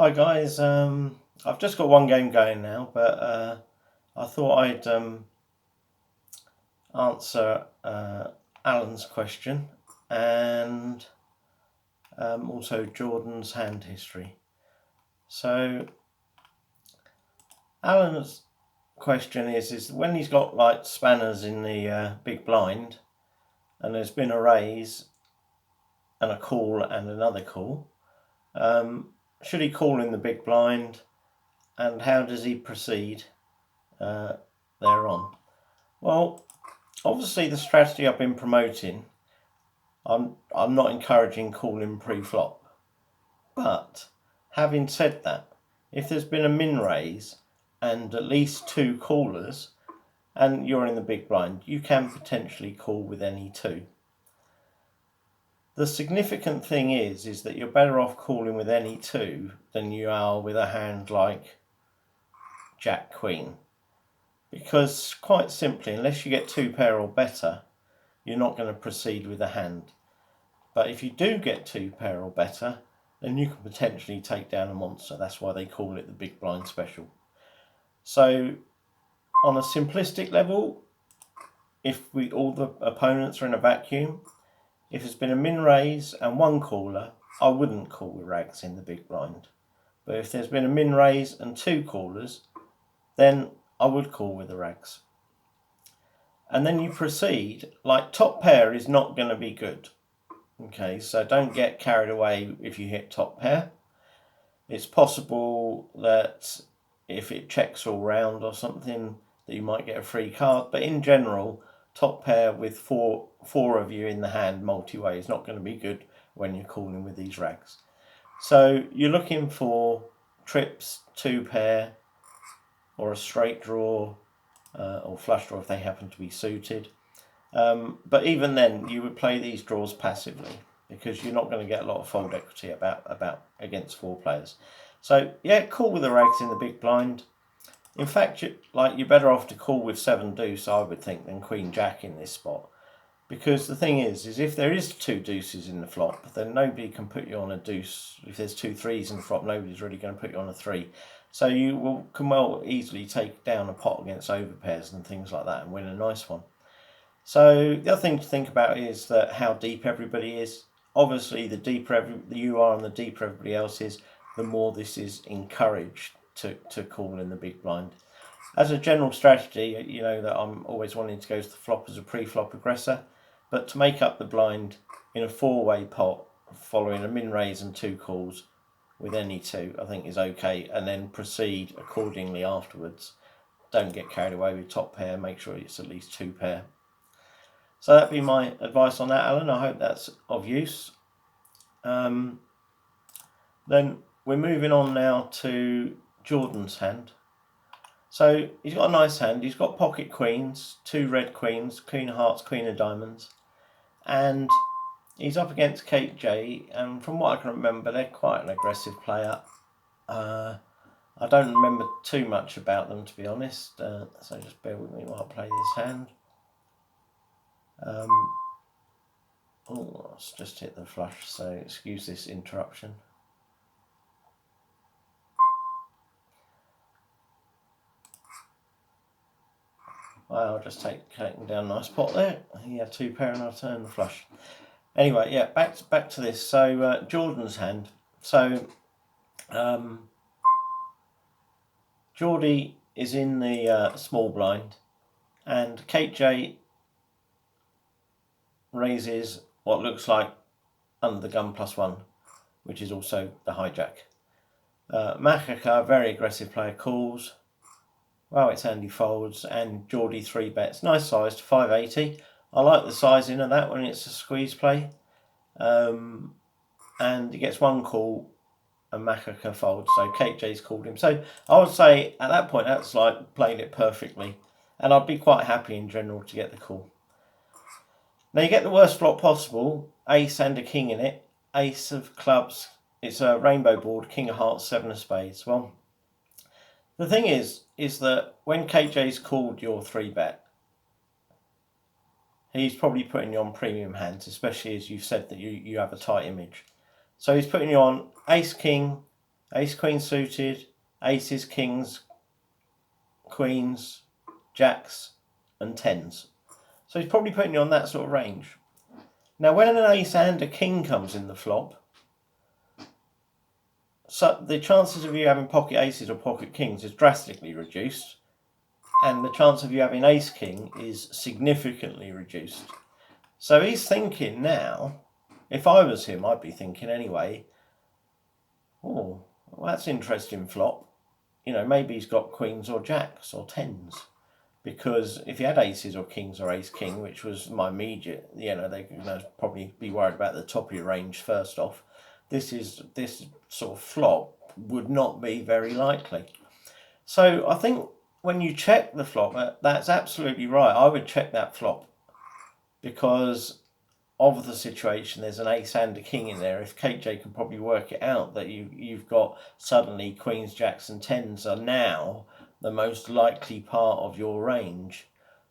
Hi guys, I've just got one game going now, but I thought I'd answer Alan's question and also Jordan's hand history. So Alan's question is when he's got like spanners in the big blind and there's been a raise and a call and another call, should he call in the big blind and how does he proceed thereon? Well, obviously the strategy I've been promoting, I'm not encouraging calling pre-flop. But having said that, if there's been a min raise and at least two callers and you're in the big blind, you can potentially call with any two. The significant thing is that you're better off calling with any two than you are with a hand like Jack Queen. Because quite simply, unless you get two pair or better, you're not going to proceed with a hand. But if you do get two pair or better, then you can potentially take down a monster. That's why they call it the big blind special. So on a simplistic level, if all the opponents are in a vacuum, if there's been a min raise and one caller, I wouldn't call with rags in the big blind. But if there's been a min raise and two callers, then I would call with the rags. And then you proceed, like top pair is not going to be good. Okay, so don't get carried away if you hit top pair. It's possible that if it checks all round or something that you might get a free card, but in general, top pair with four of you in the hand multi-way is not going to be good when you're calling with these rags. So you're looking for trips, two pair, or a straight draw, or flush draw if they happen to be suited. But even then, you would play these draws passively because you're not going to get a lot of fold equity about against four players. So yeah, call with the rags in the big blind. In fact, you're better off to call with seven deuce, I would think, than queen jack in this spot. Because the thing is if there is two deuces in the flop, then nobody can put you on a deuce. If there's two threes in the flop, nobody's really going to put you on a three. So you can well easily take down a pot against overpairs and things like that and win a nice one. So the other thing to think about is that how deep everybody is. Obviously, the deeper you are and the deeper everybody else is, the more this is encouraged to call in the big blind. As a general strategy, you know that I'm always wanting to go to the flop as a pre-flop aggressor, but to make up the blind in a four-way pot following a min raise and two calls with any two, I think is okay, and then proceed accordingly afterwards. Don't get carried away with top pair, make sure it's at least two pair. So that'd be my advice on that, Alan. I hope that's of use. Then we're moving on now to Jordan's hand. So he's got a nice hand. He's got pocket queens, two red queens, queen of hearts, queen of diamonds. And he's up against Kate J. And from what I can remember, they're quite an aggressive player. I don't remember too much about them, to be honest. So just bear with me while I play this hand. It's just hit the flush, so excuse this interruption. Well, I'll just take down a nice pot there. Yeah, two pair and I'll turn the flush. Anyway, yeah, back to this. So Jordan's hand. So Geordie is in the small blind, and Kate J raises what looks like under the gun +1, which is also the hijack. Makaka, very aggressive player, calls. Wow, it's Andy folds, and Geordie 3 bets. Nice size to 580. I like the sizing of that when it's a squeeze play. And he gets one call and Makaka folds, so Kate J's called him. So I would say at that point that's like played it perfectly, and I'd be quite happy in general to get the call. Now you get the worst flop possible, ace and a king in it, ace of clubs, it's a rainbow board, king of hearts, seven of spades. Well, the thing is that when KJ's called your 3 bet, he's probably putting you on premium hands, especially as you've said that you have a tight image. So he's putting you on ace king, Ace, queen suited, aces, kings, queens, jacks and tens. So he's probably putting you on that sort of range. Now when an ace and a king comes in the flop, so the chances of you having pocket aces or pocket kings is drastically reduced, and the chance of you having ace king is significantly reduced. So he's thinking now, if I was him, I'd be thinking anyway, oh, well, that's interesting flop. You know, maybe he's got queens or jacks or tens. Because if he had aces or kings or ace king, which was my immediate, they're going to probably be worried about the top of your range first off. This sort of flop would not be very likely. So I think when you check the flop, that's absolutely right. I would check that flop because of the situation. There's an ace and a king in there. If KJ can probably work it out that you've got suddenly queens, jacks and tens are now the most likely part of your range.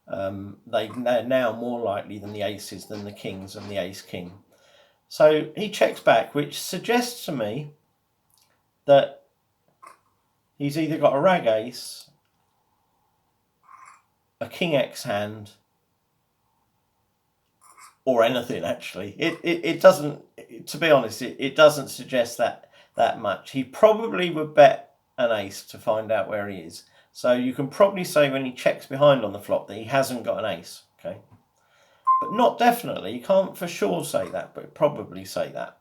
They're now more likely than the aces, than the kings and the ace king. So he checks back, which suggests to me that he's either got a rag ace, a king X hand, or anything. Actually, it doesn't. To be honest, it doesn't suggest that much. He probably would bet an ace to find out where he is. So you can probably say when he checks behind on the flop that he hasn't got an ace. Okay, but not definitely. You can't for sure say that, but probably say that.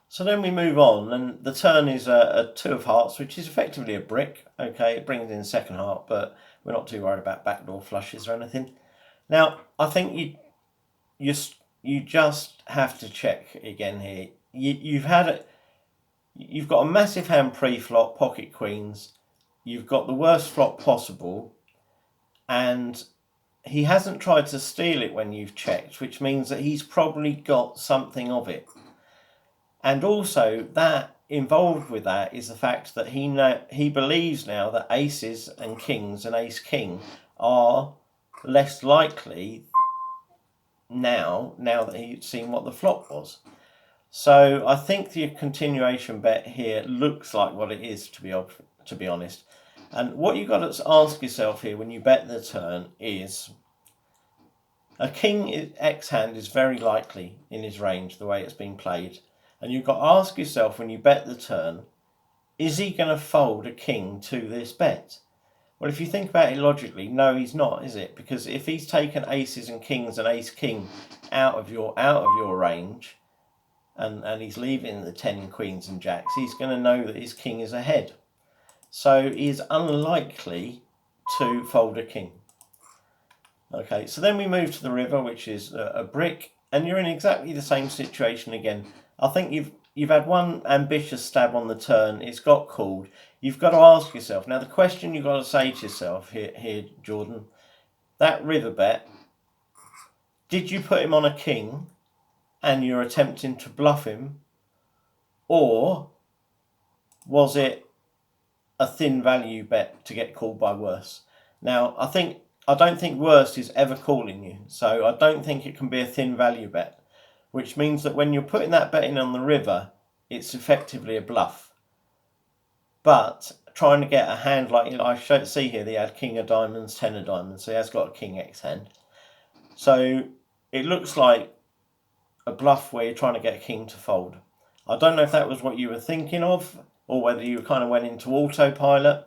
So then we move on, and the turn is a two of hearts, which is effectively a brick. Okay, it brings in second heart, but we're not too worried about backdoor flushes or anything. Now, I think you just have to check again here. You've got a massive hand pre-flop, pocket queens. You've got the worst flop possible, and he hasn't tried to steal it when you've checked, which means that he's probably got something of it. And also, that involved with that is the fact that he believes now that aces and kings and ace king are less likely now that he's seen what the flop was. So I think the continuation bet here looks like what it is, to be honest. And what you've got to ask yourself here when you bet the turn is, a king X hand is very likely in his range the way it's been played. And you've got to ask yourself when you bet the turn, is he going to fold a king to this bet? Well, if you think about it logically, no, he's not, is it? Because if he's taken aces and kings and ace king out of your range, and he's leaving the 10 queens and jacks, he's going to know that his king is ahead. So he's unlikely to fold a king. Okay, so then we move to the river, which is a brick, and you're in exactly the same situation again. I think you've had one ambitious stab on the turn. It's got called. You've got to ask yourself now. The question you've got to say to yourself here, Jordan, that river bet. Did you put him on a king, and you're attempting to bluff him, or was it a thin value bet to get called by worse? Now, I don't think worst is ever calling you, so I don't think it can be a thin value bet. Which means that when you're putting that bet in on the river, it's effectively a bluff. But trying to get a hand like I see here, they had king of diamonds, 10 of diamonds, so he has got a king X hand. So it looks like a bluff where you're trying to get a king to fold. I don't know if that was what you were thinking of, or whether you kind of went into autopilot.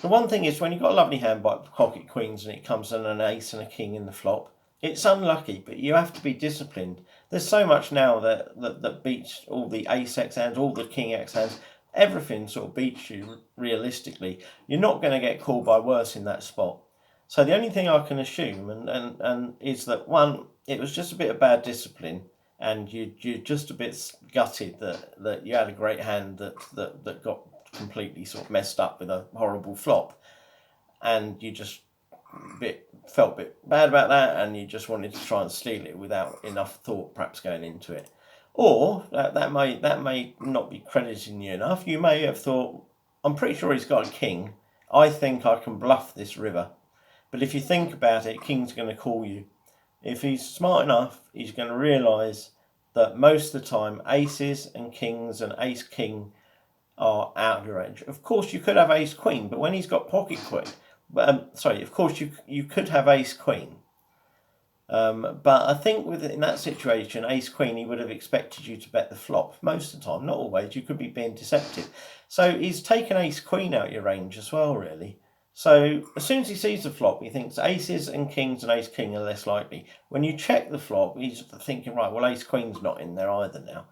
The one thing is, when you've got a lovely hand by pocket queens and it comes in an ace and a king in the flop, it's unlucky, but you have to be disciplined. There's so much now that beats all the ace X hands, all the king X hands. Everything sort of beats you realistically. You're not going to get called by worse in that spot. So the only thing I can assume and is that, one, it was just a bit of bad discipline, and you're just a bit gutted that you had a great hand that got completely sort of messed up with a horrible flop, and you just felt a bit bad about that, and you just wanted to try and steal it without enough thought perhaps going into it. Or that may not be crediting you enough. You may have thought, I'm pretty sure he's got a king, I think I can bluff this river. But if you think about it, king's going to call you. If he's smart enough, he's going to realise that most of the time aces and kings and ace king are out of your range. Of course, you could have ace queen, but when he's got pocket queen, of course you could have ace queen. But I think in that situation, ace queen, he would have expected you to bet the flop most of the time. Not always. You could be being deceptive. So he's taken ace queen out of your range as well, really. So as soon as he sees the flop, he thinks aces and kings and ace king are less likely. When you check the flop, he's thinking, right, well, ace queen's not in there either now.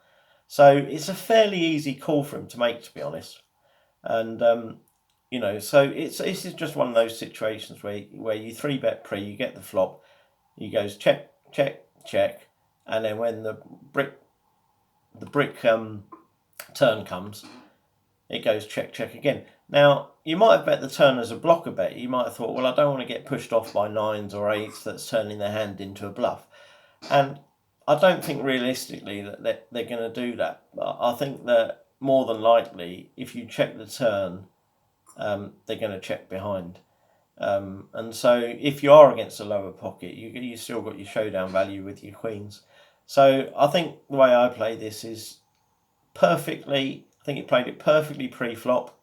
So it's a fairly easy call for him to make, to be honest. And so this is just one of those situations where you 3-bet pre, you get the flop, he goes check, check, check, and then when the brick turn comes, it goes check, check again. Now, you might have bet the turn as a blocker bet. You might have thought, well, I don't want to get pushed off by 9s or 8s that's turning their hand into a bluff. And I don't think realistically that they're going to do that. But I think that more than likely, if you check the turn, they're going to check behind. And so if you are against a lower pocket, you still got your showdown value with your queens. So I think the way I play this is perfectly. I think he played it perfectly pre-flop.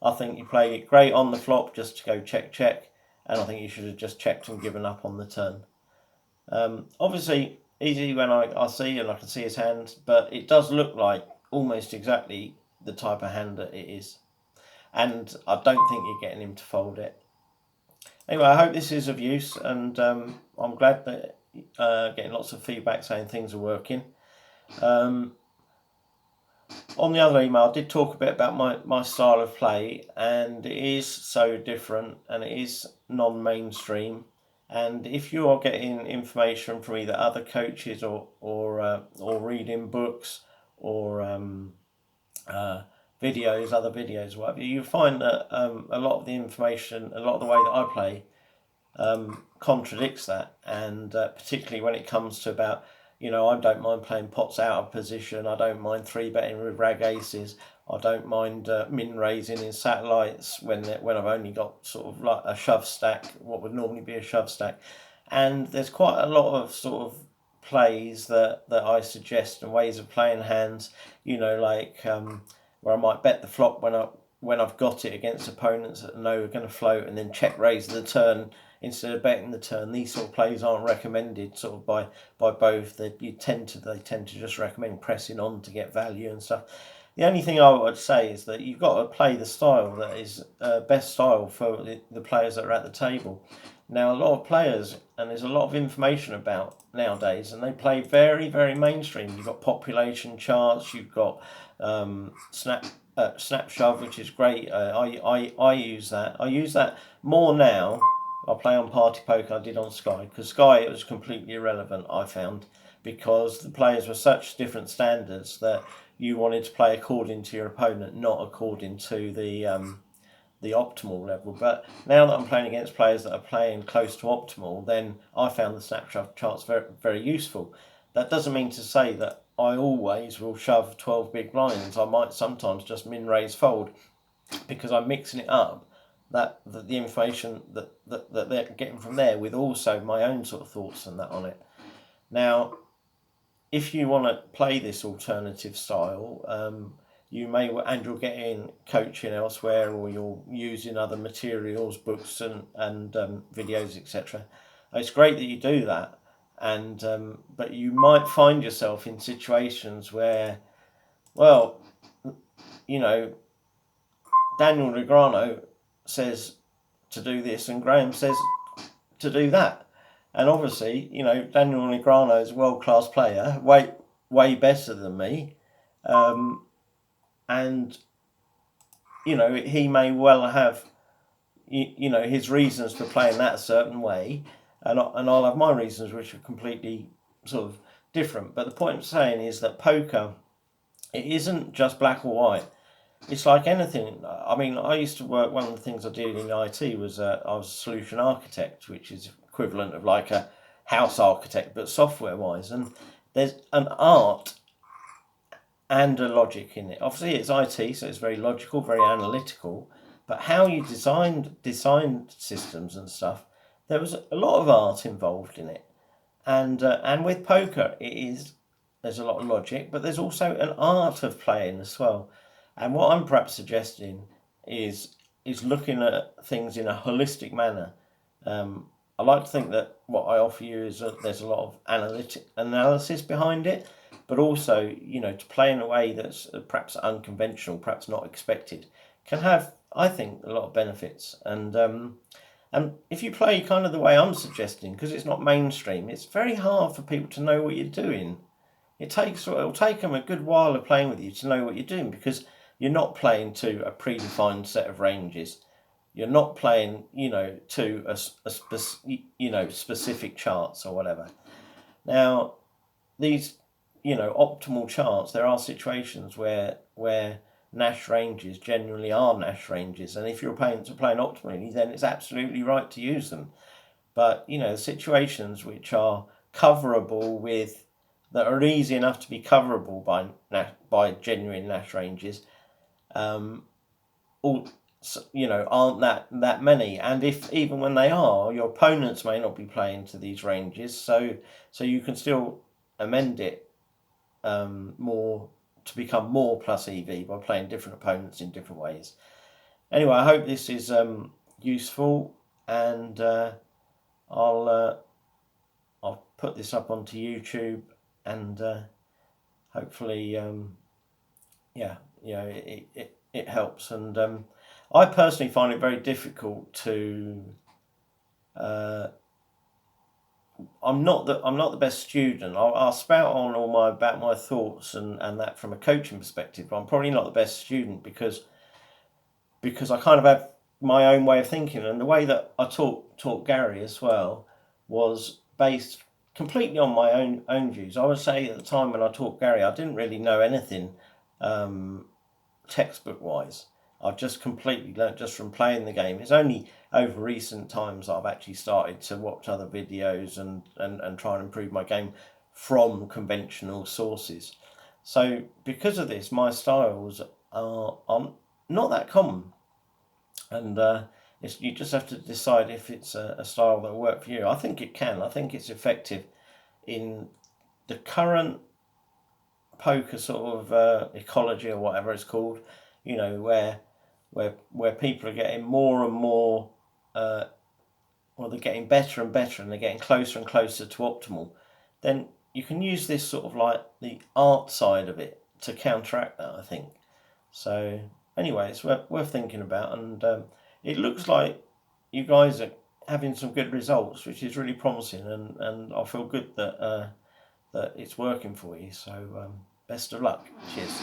I think he played it great on the flop just to go check, check. And I think he should have just checked and given up on the turn. Obviously, easy when I see and I can see his hand, but it does look like almost exactly the type of hand that it is. And I don't think you're getting him to fold it. Anyway, I hope this is of use, and I'm glad that getting lots of feedback saying things are working. On the other email, I did talk a bit about my style of play, and it is so different, and it is non-mainstream. And if you are getting information from either other coaches or reading books or other videos, whatever, you find that a lot of the information, a lot of the way that I play, contradicts that, and particularly when it comes to about, I don't mind playing pots out of position. I don't mind 3-betting with rag aces. I don't mind min raising in satellites when I've only got sort of like a shove stack, what would normally be a shove stack. And there's quite a lot of sort of plays that I suggest and ways of playing hands, where I might bet the flop when I've got it against opponents that know are going to float, and then check raise the turn instead of betting the turn. These sort of plays aren't recommended sort of by both. They tend to just recommend pressing on to get value and stuff. The only thing I would say is that you've got to play the style that is best style for the players that are at the table. Now, a lot of players, and there's a lot of information about nowadays, and they play very, very mainstream. You've got population charts, you've got snap shove, which is great. I use that. I use that more now. I play on Party Poker. I did on Sky, because Sky, it was completely irrelevant, I found, because the players were such different standards that you wanted to play according to your opponent, not according to the optimal level. But now that I'm playing against players that are playing close to optimal, then I found the snapshot charts very, very useful. That doesn't mean to say that I always will shove 12 big blinds. I might sometimes just min raise fold, because I'm mixing it up, that the information that they're getting from there with also my own sort of thoughts and that on it. Now, if you want to play this alternative style, you're getting coaching elsewhere, or you're using other materials, books and videos, etc. It's great that you do that, and but you might find yourself in situations where, well, Daniel Negreanu says to do this and Graham says to do that. And obviously, Daniel Negreanu is a world-class player, way better than me. And, he may well have, his reasons for playing that a certain way. And I'll have my reasons, which are completely sort of different. But the point I'm saying is that poker, it isn't just black or white. It's like anything. I mean, I used to work, one of the things I did in IT was I was a solution architect, which is equivalent of like a house architect, but software-wise. And there's an art and a logic in it. Obviously, it's IT, so it's very logical, very analytical. But how you designed systems and stuff, there was a lot of art involved in it. And with poker, it is there's a lot of logic, but there's also an art of playing as well. And what I'm perhaps suggesting is looking at things in a holistic manner. I like to think that what I offer you is that there's a lot of analysis behind it, but also, to play in a way that's perhaps unconventional, perhaps not expected, can have, I think, a lot of benefits. And if you play kind of the way I'm suggesting, because it's not mainstream, it's very hard for people to know what you're doing. It'll take them a good while of playing with you to know what you're doing, because you're not playing to a predefined set of ranges. You're not playing, to specific charts or whatever. Now, these, optimal charts, there are situations where Nash ranges generally are Nash ranges, and if you're playing optimally, then it's absolutely right to use them. But situations which are coverable that are easy enough to be coverable by genuine Nash ranges, aren't that many. And if even when they are, your opponents may not be playing to these ranges, so you can still amend it more to become more plus EV by playing different opponents in different ways. Anyway, I hope this is useful, and I'll put this up onto YouTube, and hopefully, it helps. And I personally find it very difficult to. I'm not the best student. I'll spout on about my thoughts and that from a coaching perspective, but I'm probably not the best student because I kind of have my own way of thinking, and the way that I taught Gary as well was based completely on my own views. I would say at the time when I taught Gary, I didn't really know anything textbook wise. I've just completely learnt just from playing the game. It's only over recent times I've actually started to watch other videos and try and improve my game from conventional sources. So because of this, my styles are not that common, and you just have to decide if it's a style that will work for you. I think it can. I think it's effective in the current poker sort of ecology, or whatever it's called, where people are getting more and more, they're getting better and better, and they're getting closer and closer to optimal. Then you can use this sort of like the art side of it to counteract that, I think. So anyway, it's worth thinking about, and it looks like you guys are having some good results, which is really promising, and I feel good that it's working for you. So best of luck. Cheers.